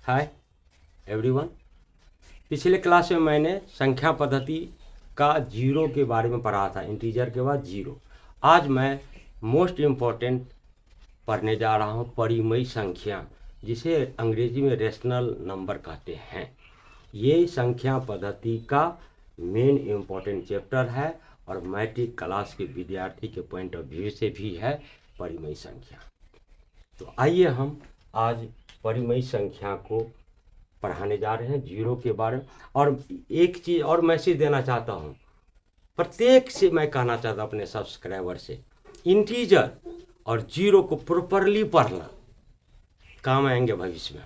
Hi everyone. पिछले class में मैंने संख्या पद्धति का जीरो के बारे में पढ़ा था, इंटीजर के बाद जीरो। आज मैं मोस्ट इम्पॉर्टेंट पढ़ने जा रहा हूँ परिमेय संख्या, जिसे अंग्रेजी में रेशनल नंबर कहते हैं। ये संख्या पद्धति का मेन इम्पॉर्टेंट चैप्टर है और मैट्रिक क्लास के विद्यार्थी के पॉइंट ऑफ व्यू से भी है परिमेय संख्या। तो आइए हम आज परिमेय संख्या को पढ़ाने जा रहे हैं जीरो के बारे में। और एक चीज़ और मैसेज देना चाहता हूँ, प्रत्येक से मैं कहना चाहता हूँ अपने सब्सक्राइबर से, इंटीजर और जीरो को प्रॉपरली पढ़ना, काम आएंगे भविष्य में।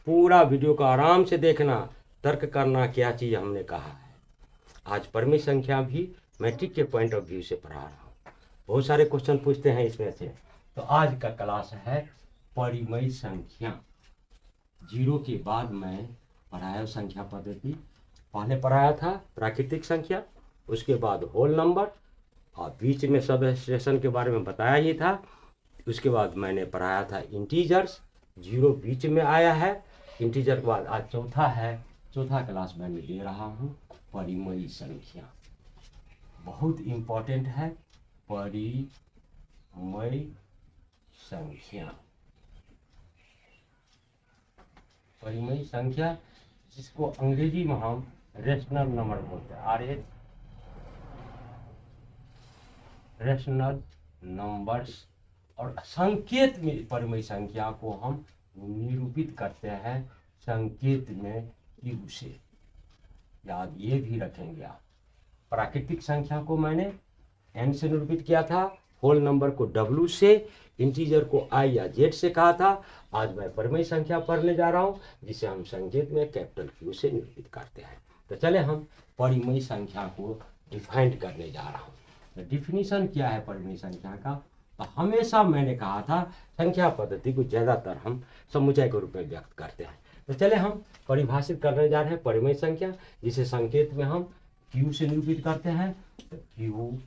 पूरा वीडियो को आराम से देखना, तर्क करना क्या चीज़ हमने कहा है। आज परिमेय संख्या भी मैट्रिक के पॉइंट ऑफ व्यू से पढ़ा रहा हूँ। बहुत सारे क्वेश्चन पूछते हैं इसमें से। तो आज का क्लास है परिमेय संख्या। जीरो के बाद मैं पढ़ाया संख्या पद्धति। पहले पढ़ाया था प्राकृतिक संख्या, उसके बाद होल नंबर, और बीच में सबट्रैक्शन के बारे में बताया ही था। उसके बाद मैंने पढ़ाया था इंटीजर्स, जीरो बीच में आया है। इंटीजर के बाद आज चौथा क्लास मैं दे रहा हूँ परिमेय संख्या। बहुत इम्पोर्टेंट है परिमेय संख्या। परिमेय संख्या जिसको अंग्रेजी में हम रेशनल नंबर बोलते हैं, आरएच रेशनल नंबर्स। और संकेत में परिमेय संख्या को हम निरूपित करते हैं संकेत में क्यू से, याद ये भी रखेंगे आप। प्राकृतिक संख्या को मैंने एन से निरूपित किया था, होल नंबर को डब्ल्यू से, इंटीजर को आई या जेड से कहा था। आज मैं परिमेय संख्या पढ़ने जा रहा हूँ, जिसे हम संकेत में कैपिटल क्यू से निरूपित करते हैं। तो चले हम परिमेय संख्या को डिफाइन करने जा रहा हूँ। तो डिफिनीशन क्या है परिमेय संख्या का? तो हमेशा मैंने कहा था संख्या पद्धति को ज़्यादातर हम समुच्चय के रूप में व्यक्त करते हैं। तो चले हम परिभाषित करने जा रहे हैं परिमेय संख्या, जिसे संकेत में हम क्यू से निरूपित करते हैं। तो क्यू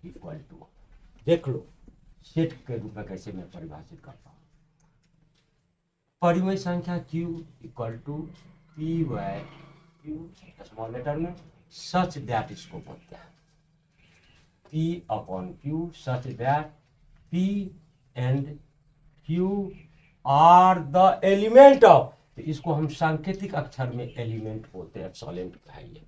इक्वल टू, देख लो सेट के रूप में कैसे मैं परिभाषित करता हूँ। परिमेय संख्या Q equal to P by Q, small letter में, सच दैट इसको बोलते हैं P upon Q such that P and Q are the element of, तो इसको हम सांकेतिक अक्षर में एलिमेंट बोलते हैं, एब्सोलेंट है ये।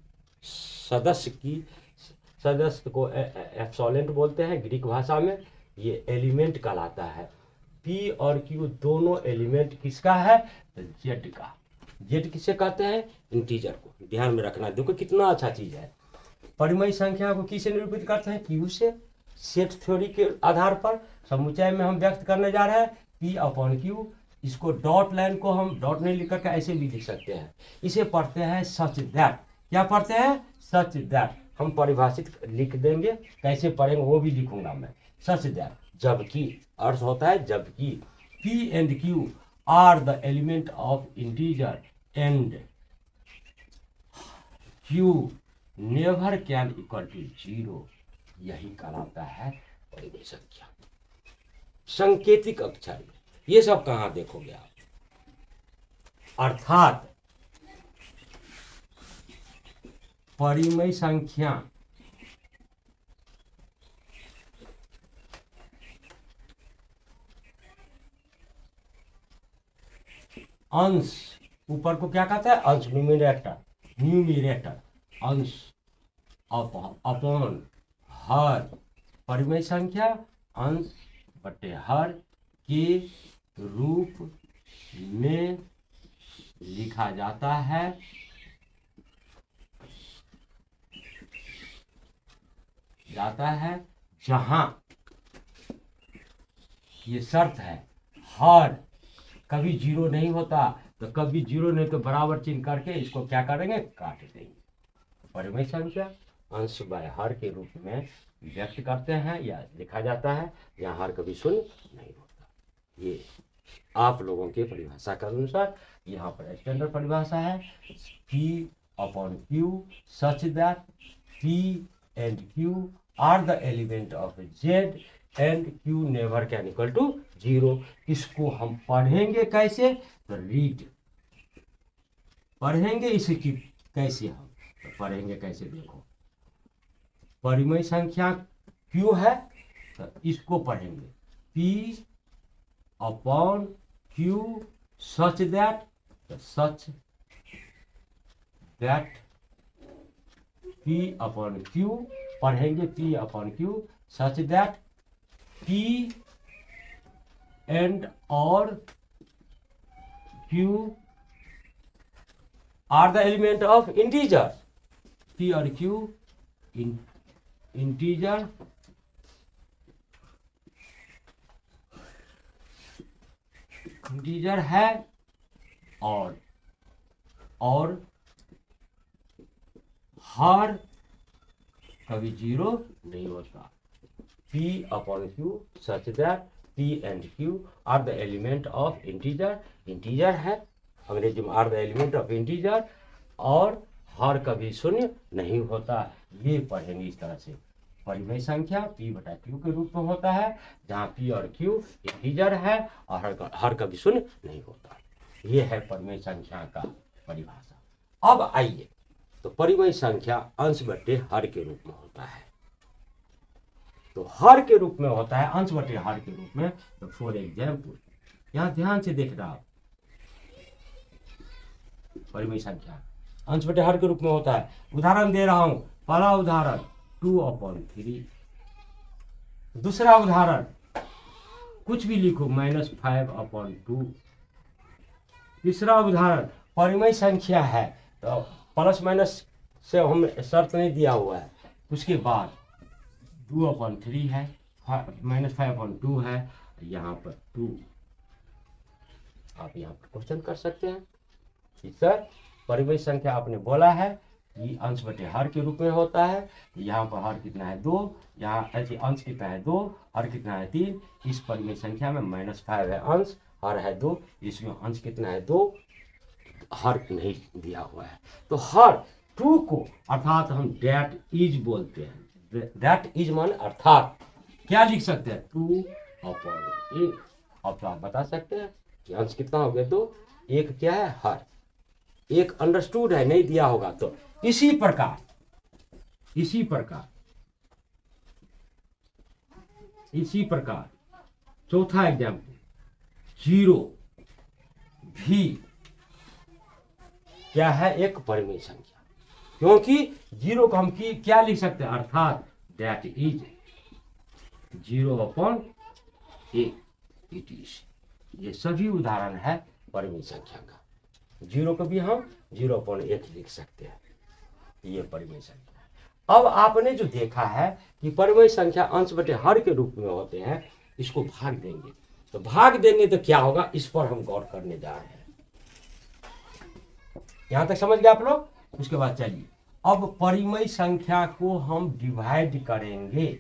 सदस्य को एब्सोलेंट बोलते हैं ग्रीक भाषा में, ये एलिमेंट कहलाता है। P और Q दोनों एलिमेंट किसका है? जेड का। जेड किसे कहते हैं? इंटीजर को। ध्यान में रखना, देखो कितना अच्छा चीज है। परिमेय संख्या को किसे निरूपित करते हैं? क्यू से। सेट थ्योरी के आधार पर समुच्चय में हम व्यक्त करने जा रहे हैं पी अपॉन क्यू। इसको डॉट लाइन को हम डॉट नहीं लिख करके ऐसे भी लिख सकते हैं। इसे पढ़ते हैं सच दैट। क्या पढ़ते हैं? Such that. हम परिभाषित लिख देंगे, कैसे पढ़ेंगे वो भी लिखूंगा मैं। सच दैट, जबकि, अर्थ होता है जबकि, P and Q are the element of integer and Q never can equal to zero, यही कहलाता है परिमेय संख्या। संकेतिक अक्षर में ये सब कहाँ देखोगे आप? अर्थात परिमेय संख्या अंश, ऊपर को क्या कहता है? अंश, न्यूमिरेटर अंश अपॉन हर। परिमेय संख्या अंश बटे हर के रूप में लिखा जाता है, जहां ये शर्त है हर कभी जीरो नहीं होता। तो कभी जीरो नहीं तो बराबर चिन्ह करके इसको क्या करेंगे? काट देंगे। परिमेय संख्या अंश बाय हर के रूप में व्यक्त करते हैं या लिखा जाता है, जहाँ हर कभी शून्य नहीं होता। ये आप लोगों के परिभाषा के अनुसार यहाँ पर स्टैंडर्ड परिभाषा है P upon Q such that P and Q are the element of Z and Q never can equal to zero. इसको हम पढ़ेंगे कैसे? तो रीड, पढ़ेंगे इसे कि कैसे हम तो पढ़ेंगे कैसे, देखो परिमेय संख्या क्यू है तो इसको पढ़ेंगे P upon Q such that P upon Q, पढ़ेंगे P upon Q such that P and और Q are the element of integer. P और Q इंटीजर है और हर कभी जीरो नहीं होता। P upon Q such that P and Q are the element of integer है, अंग्रेजी में are the element of integer, और हर कभी शून्य नहीं होता। ये पढ़ेंगे इस तरह से, परिमेय संख्या P बटा Q के रूप में होता है जहाँ P और Q इंटीजर है और हर कभी शून्य नहीं होता। ये है परिमेय संख्या का परिभाषा। अब आइए, तो परिमेय संख्या अंश बटे हर के रूप में होता है, तो हर के रूप में होता है, अंश बटे हर के रूप में। तो फॉर एग्जाम्पल यहाँ ध्यान से देखना, आप परिमेय संख्या अंश बटे हर के रूप में होता है। उदाहरण दे रहा हूं, पहला उदाहरण 2/3, दूसरा उदाहरण कुछ भी लिखो -5/2, तीसरा उदाहरण परिमेय संख्या है तो प्लस माइनस से हम शर्त नहीं दिया हुआ है, उसके बाद 2/3 है, -5/2 है, यहाँ पर 2। आप यहाँ पर क्वेश्चन कर सकते हैं कि सर परिमेय संख्या आपने बोला है कि अंश बटे हर के रूप में होता है, यहाँ पर हर कितना है 2, यहाँ ऐसे अंश कितना है 2, हर कितना है 3, इस परिमेय संख्या में -5 है अंश, हर है 2, इसमें अंश कितना है 2, हर नहीं दिया हुआ है। तो हर 2 को अर्थात हम दैट इज बोलते हैं, दैट इज मान अर्थात क्या लिख सकते हैं 2/8। अब तो आप बता सकते हैं कि अंश कितना हो गया 2, एक क्या है हर, एक अंडरस्टूड है, नहीं दिया होगा तो इसी प्रकार चौथा एग्जाम्पल 0 भी क्या है एक परिमेय संख्या, क्योंकि 0 को हम क्या लिख सकते हैं अर्थात दैट इज 0/8 इट इज। ये सभी उदाहरण है परिमेय संख्या का। 0 को भी हम 0/8 लिख सकते हैं, ये परिमेय संख्या है। अब आपने जो देखा है कि परिमेय संख्या अंश बटे हर के रूप में होते हैं, इसको भाग देंगे, तो भाग देंगे तो क्या होगा, इस पर हम गौर करने जा रहे हैं। यहां तक समझ गए आप लोग? उसके बाद चलिए अब परिमेय संख्या को हम डिवाइड करेंगे,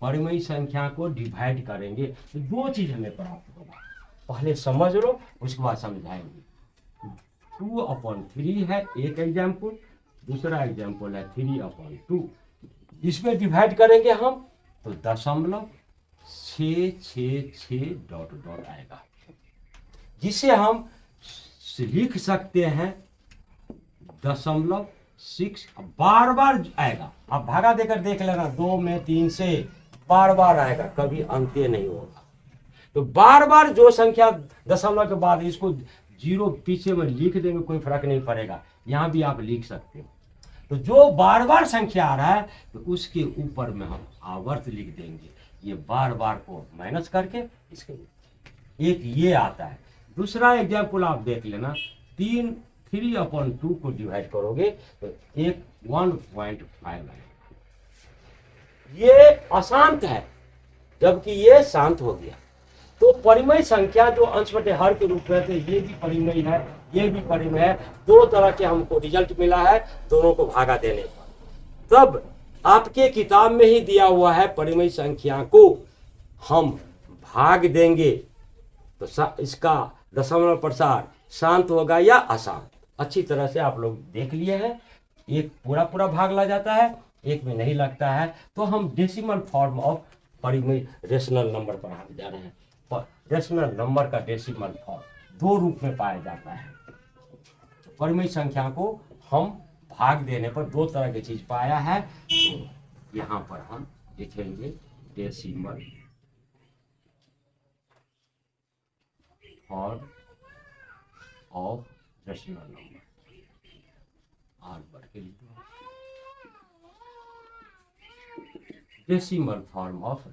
परिमेय संख्या को डिवाइड करेंगे तो 2 चीज हमें प्राप्त होगा, पहले समझ लो उसके बाद समझाएंगे। 2/3 है एक एग्जाम्पल, दूसरा एग्जाम्पल है 3/2। इसमें डिवाइड करेंगे हम तो 0.666 आएगा, जिसे हम लिख सकते हैं 0.6। बार बार आएगा, अब भागा देकर देख लेना, 2 में 3 से बार बार आएगा, कभी अंत्य नहीं होगा। तो बार बार जो संख्या दशमलव के बाद इसको 0 पीछे में लिख देंगे, कोई फर्क नहीं पड़ेगा, यहाँ भी आप लिख सकते हो। तो जो बार बार संख्या आ रहा है तो उसके ऊपर में हम आवर्त लिख देंगे, ये बार बार को माइनस करके इसके एक ये आता है। दूसरा एग्जाम्पल आप देख लेना, 3/2 को डिवाइड करोगे तो एक 1.5 आएगा। ये अशांत है जबकि ये शांत हो गया। तो परिमेय संख्या जो अंश बटे हर के रूप में थे, ये भी परिमेय है, ये भी परिमेय है। 2 तरह के हमको रिजल्ट मिला है दोनों को भागा देने पर। तब आपके किताब में ही दिया हुआ है परिमेय संख्या को हम भाग देंगे तो इसका दशमलव प्रसार शांत होगा या अशांत, अच्छी तरह से आप लोग देख लिए हैं। एक पूरा भाग ला जाता है, एक में नहीं लगता है, तो हम डेसिमल फॉर्म ऑफ परिमेय रेशनल नंबर पर हम जा रहे हैं। रेशनल नंबर का डेसिमल फॉर्म 2 रूप में पाया जाता है, परिमेय संख्या को हम भाग देने पर दो तरह की चीज पाया है। तो यहाँ पर हम लिखेंगे decimal form of rational number, आर पर के लिए decimal form of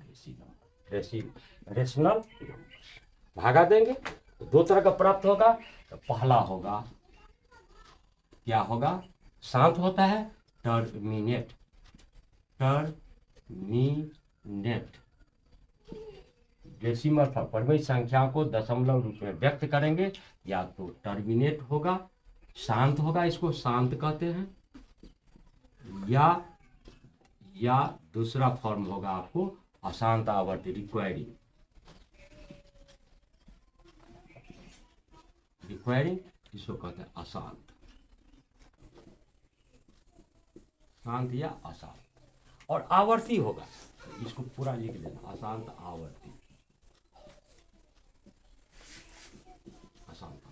rational number भागा देंगे तो दो तरह का प्राप्त होगा। तो पहला होगा, क्या होगा, शांत होता है, टर्मिनेट डेसिमल फॉर्म परिमेय संख्या को दशमलव रूप में व्यक्त करेंगे, या तो टर्मिनेट होगा, शांत होगा, इसको शांत कहते हैं, या दूसरा फॉर्म होगा आपको अशांत आवर्ती, रिक्वायरिंग इसको कहते हैं अशांत, शांत या अशांत। और आवर्ती होगा, इसको पूरा लिख लेना, अशांत आवर्ती, अशांत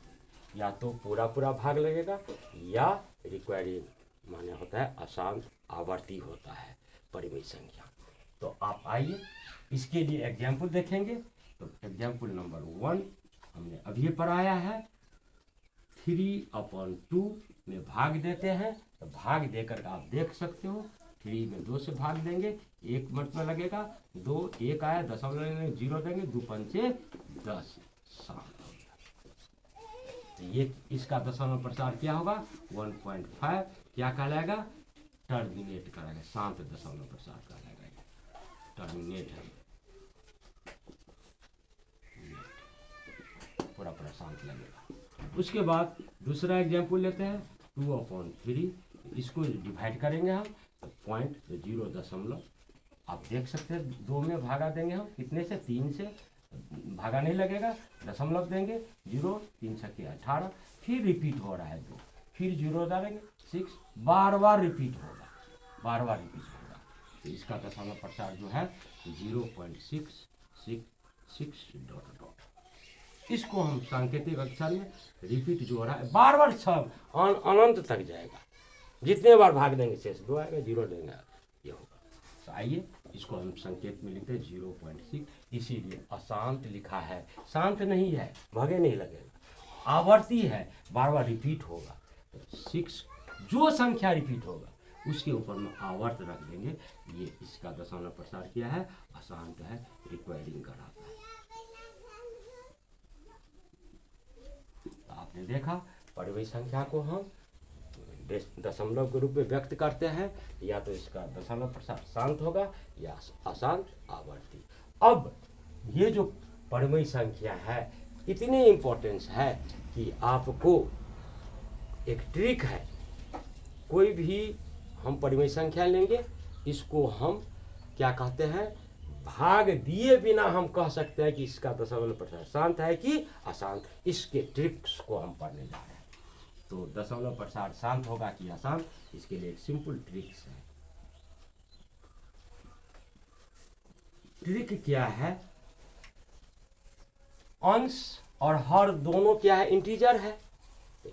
या तो पूरा भाग लगेगा, या रिक्वायरिंग माने होता है अशांत आवर्ती होता है परिमेय संख्या। तो आप आइए इसके लिए एग्जाम्पल देखेंगे। तो एग्जाम्पल नंबर 1 हमने अभी पढ़ाया है, 3/2 में भाग देते हैं। तो भाग देकर आप देख सकते हो, 3 में 2 से भाग देंगे, 1 मिनट में लगेगा, 2 1 आया, दशमलव 0 देंगे, 2 पंचे 10, 7। तो ये इसका दशमलव प्रसार क्या होगा, 1.5 क्या कहलाएगा, टर्मिनेट करेगा, शांत दशमलव प्रसार कहलाएगा, टर्मिनेट है, पूरा शांत लगेगा। उसके बाद दूसरा एग्जाम्पल लेते हैं, 2/3, इसको डिवाइड करेंगे हम, तो 0.0 आप देख सकते हैं, 2 में भागा देंगे हम, कितने से, 3 से, भागा नहीं लगेगा, दशमलव देंगे, 0 3 छक्के 18, फिर रिपीट हो रहा है 2, फिर 0 डालेंगे 6, बार रिपीट होगा, तो इसका दशमलव प्रसार जो है 0.666 ... इसको हम सांकेतिक अक्षर में रिपीट जो हो रहा है बार सब अनंत तक जाएगा, जितने बार भाग देंगे शेष 2 आएगा, 0 देंगे, ये होगा। तो आइए इसको हम संकेत में लिखते हैं 0.6, इसीलिए अशांत लिखा है, शांत नहीं है, भागे नहीं लगेगा, आवर्ती है, बार रिपीट होगा। तो 6 जो संख्या रिपीट होगा उसके ऊपर में आवर्त रख देंगे, ये इसका दशमलव प्रसार किया है, अशांत है, रिक्वायरिंग कराता है। तो आपने देखा परिमेय संख्या को हम दशमलव के रूप में व्यक्त करते हैं, या तो इसका दशमलव प्रसार शांत होगा या अशांत आवर्ती। अब ये जो परिमेय संख्या है इतनी इम्पोर्टेंस है कि आपको एक ट्रिक है, कोई भी हम परिमेय संख्या लेंगे, इसको हम क्या कहते हैं, भाग दिए बिना हम कह सकते हैं कि इसका दशमलव प्रसार शांत है कि अशांत। इसके ट्रिक्स को हम पढ़ने जा रहे हैं। तो दशमलव प्रसार शांत होगा कि अशांत, इसके लिए एक सिंपल ट्रिक्स है। ट्रिक क्या है, अंश और हर दोनों क्या है, इंटीजर है।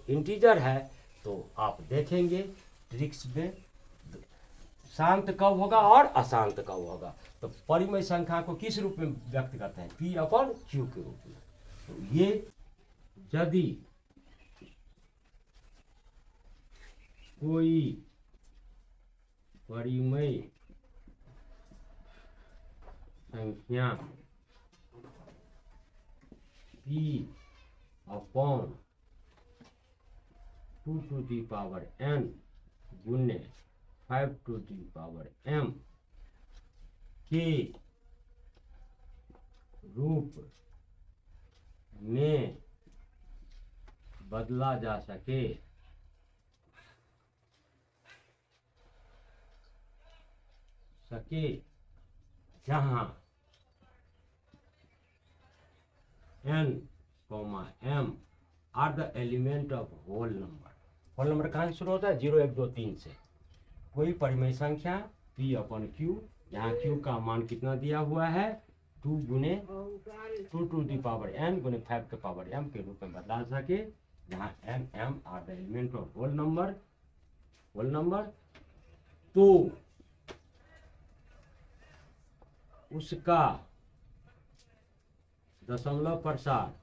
इंटीजर है तो आप देखेंगे ट्रिक्स में शांत कब होगा और अशांत कब होगा। तो परिमेय संख्या को किस रूप में व्यक्त करते हैं, P/Q के रूप में। तो ये यदि कोई परिमेय संख्या P/2n गुने 5m के रूप में बदला जा सके, जहां n, m are the element of whole number. Whole number कहाँ से शुरू होता है, 0 1 2 3 से। कोई परिमेय संख्या P/Q, यहाँ Q का मान कितना दिया हुआ है, 2 गुने 2n गुने 5m के रूप में बदला सके, जहाँ n m are the element of whole number, तो उसका दशमलव प्रसार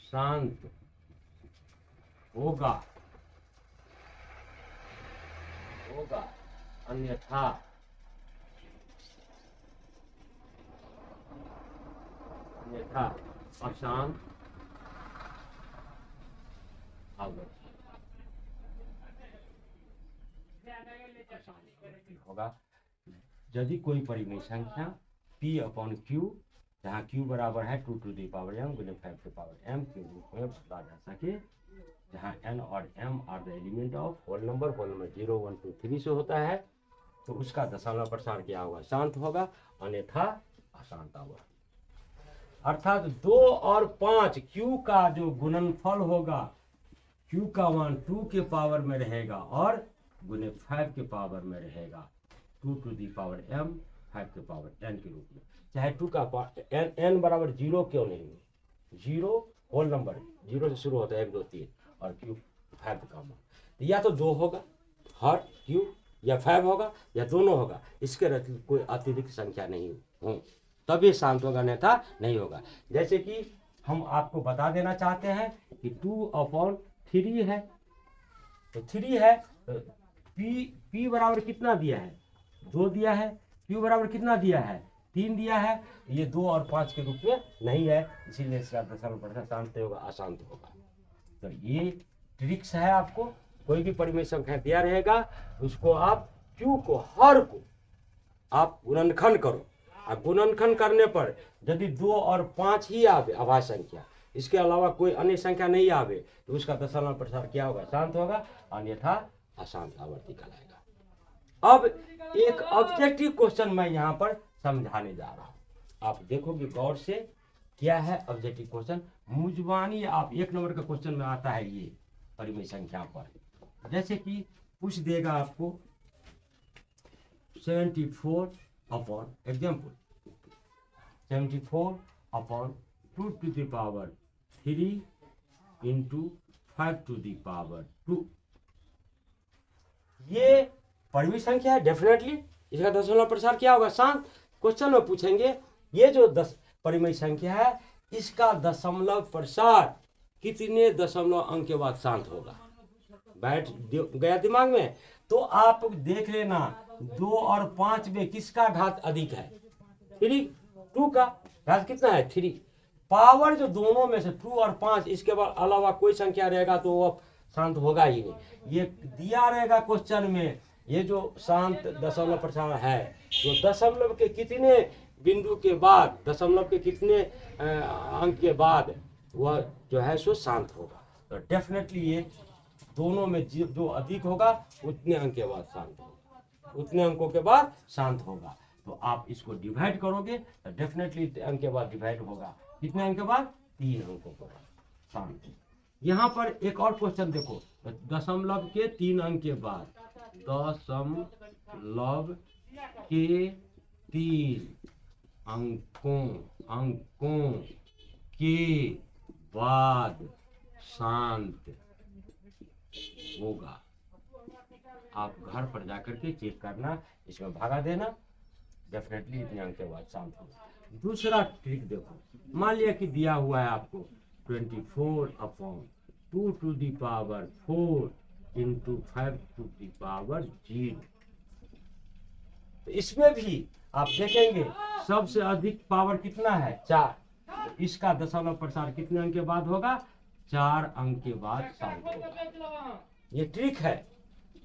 शांत होगा, अन्यथा अशांत आवृत्ति होगा। यदि कोई परिमेय संख्या p अपॉन q, जहाँ q बराबर है 2 टू द पावर m गुने 5 टू पावर m के रूप में बदला जा सके, जहाँ n और m are the element of whole number 0 1 2 3 से होता है, तो उसका दशमलव प्रसार क्या होगा? शांत होगा, अन्यथा अशांत आवृत्ति। अर्थात 2 और 5 q का जो गुणनफल होगा, q का मान 2 के पावर में रहेगा और गुने 5 के पावर में रहेगा, 2 टू दी पावर m 5 के पावर n के रूप में। चाहे 2 का n बराबर 0 क्यों नहीं हो, 0 होल नंबर 0 से शुरू होता है 1 2 3 और q 5 का मान, या तो 2 होगा हर q, या 5 होगा, या दोनों होगा, इसके रहते कोई अतिरिक्त संख्या नहीं हो, तब ये शांत होगा, अन्यथा नहीं होगा। जैसे कि हम आपको बता देना चाहते हैं कि 2/3 है, तो 3 है, p बराबर कितना दिया है? 2 दिया है। q बराबर कितना दिया है? 3 दिया है। ये 2 और 5 के रूप में नहीं है, इसीलिए इसका दशमलव प्रसार शांत होगा, अशांत होगा। तो ये ट्रिक्स है, आपको कोई भी परिमेय संख्या दिया रहेगा, उसको आप q को हर को आप गुणनखंड करो, और गुणनखंड करने पर यदि 2 और 5 ही आवे अभाज्य संख्या, इसके अलावा कोई अन्य संख्या नहीं आवे, तो उसका दशमलव प्रसार क्या होगा? शांत होगा, अन्यथा अशांत आवृत्ति कहलाएगा। अब एक ऑब्जेक्टिव क्वेश्चन मैं यहाँ पर समझाने जा रहा हूँ, आप देखोगे गौर से क्या है ऑब्जेक्टिव क्वेश्चन। मुजबानी आप 1 नंबर का क्वेश्चन में आता है ये परिमेय संख्या पर, जैसे कि पूछ देगा आपको 74 upon example 74 upon 2 to the power 3 into 5 to the power 2। ये परिमेय संख्या है, डेफिनेटली इसका दशमलव प्रसार क्या होगा? शांत। क्वेश्चन में पूछेंगे ये जो परिमेय संख्या है, इसका दशमलव प्रसार कितने दशमलव अंक के बाद शांत होगा? बैठ गया दिमाग में? तो आप देख लेना 2 और 5 में किसका घात अधिक है? 3। 2 का घात कितना है? 3। पावर जो दोनों में से 2 और 5, इसके बाद अलावा कोई संख्या रहेगा तो वो शांत होगा ही नहीं। ये दिया रहेगा क्वेश्चन में, ये जो शांत दशमलव प्रसार है, तो दशमलव के कितने बिंदु के बाद, दशमलव के कितने अंक के बाद वह जो है सो शांत होगा। तो डेफिनेटली ये दोनों में जो अधिक होगा उतने अंक के बाद शांत होगा, उतने अंकों के बाद शांत होगा। तो आप इसको डिवाइड करोगे तो डेफिनेटली अंक के बाद डिवाइड होगा, कितने अंक के बाद? 3 अंकों के बाद शांत। यहाँ पर एक और क्वेश्चन देखो, दशमलव के 3 अंक के बाद, दशमलव के 3 अंकों के बाद शांत होगा। आप घर पर जाकर के चेक करना, इसमें भागा देना, डेफिनेटली इतने अंक के बाद शांत होगा। दूसरा ट्रिक देखो, मान लिया कि दिया हुआ है आपको 24 upon 2 to the power 4 into 5 to the power 0। तो इसमें भी आप देखेंगे सबसे अधिक पावर कितना है? 4। तो इसका दशमलव प्रसार कितने अंक के बाद होगा? 4 अंक के बाद शांत होगा। ये ट्रिक है।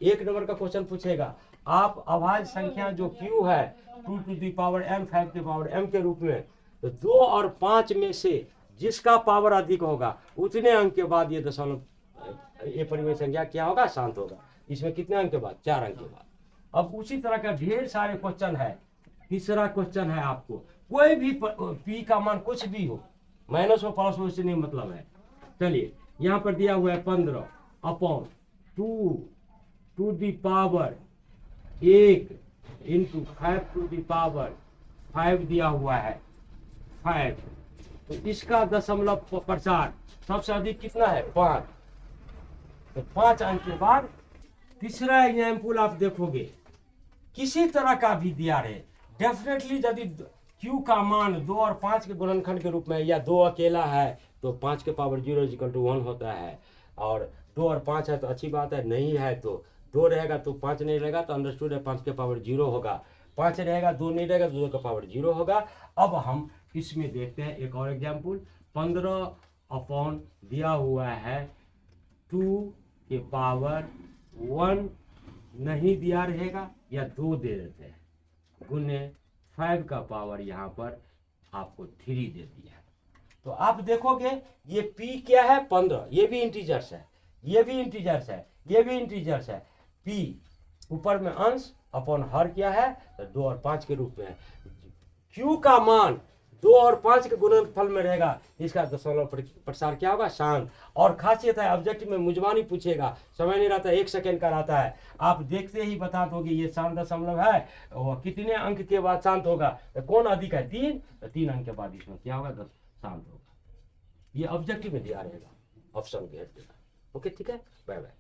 1 नंबर का क्वेश्चन पूछेगा, आप अभाज्य संख्या जो q है 2 to the power m 5 to the power m के रूप में, तो 2 और 5 में से जिसका पावर अधिक होगा उतने अंक के बाद ये दशमलव ये परिमेय संख्या क्या होगा? शांत होगा। इसमें कितने अंक के बाद? 4 अंक के बाद। अब उसी तरह का ढेर सारे क्वेश्चन है। तीसरा क्वेश्चन है, आपको कोई भी p का मान कुछ भी हो, माइनस हो प्लस हो, इससे नहीं मतलब है। चलिए यहाँ पर दिया हुआ है 15 upon 2 to the power 1 into 5 to the power 5 दिया हुआ है 5, तो इसका दशमलव प्रचार सबसे अधिक कितना है 5। तो 5 अंक के बाद तीसरा एग्जाम्पल आप देखोगे किसी तरह का भी दिया रहे, डेफिनेटली यदि q का मान 2 और 5 के गुणनखंड के रूप में या 2 अकेला है तो 5 के पावर 0 = 1 होता है, और 2 और 5 है तो अच्छी बात है, नहीं है तो 2 रहेगा तो 5 नहीं रहेगा, तो अंडरस्टूड है 5 के पावर 0 होगा, 5 रहेगा 2 नहीं रहेगा तो 2 का पावर 0 होगा। अब हम इसमें देखते हैं एक और एग्जाम्पल, 15 दिया हुआ है 2 के पावर 1 नहीं दिया रहेगा या 2 दे देते हैं, गुने 5 का पावर यहाँ पर आपको 3 दे दिया है। तो आप देखोगे ये p क्या है 15, ये भी इंटीजर्स है, ये भी इंटीजर्स है, ये भी इंटीजर्स है, p ऊपर में अंश अपॉन हर क्या है तो 2 और 5 के रूप में है। q का मान 2 और 5 के गुणनफल में रहेगा, इसका दशमलव प्रसार क्या होगा शांत। और खासियत है ऑब्जेक्टिव में मुजबानी पूछेगा, समय नहीं रहता, 1 सेकेंड का रहता है, आप देखते ही बता दोगे ये शांत दशमलव है और कितने अंक के बाद शांत होगा, तो कौन अधिक है 3, तो 3 अंक के बाद इसमें क्या होगा शांत होगा। ये ऑब्जेक्टिव में दिया रहेगा, ऑप्शन घेर देगा। ओके ठीक है, बाय बाय।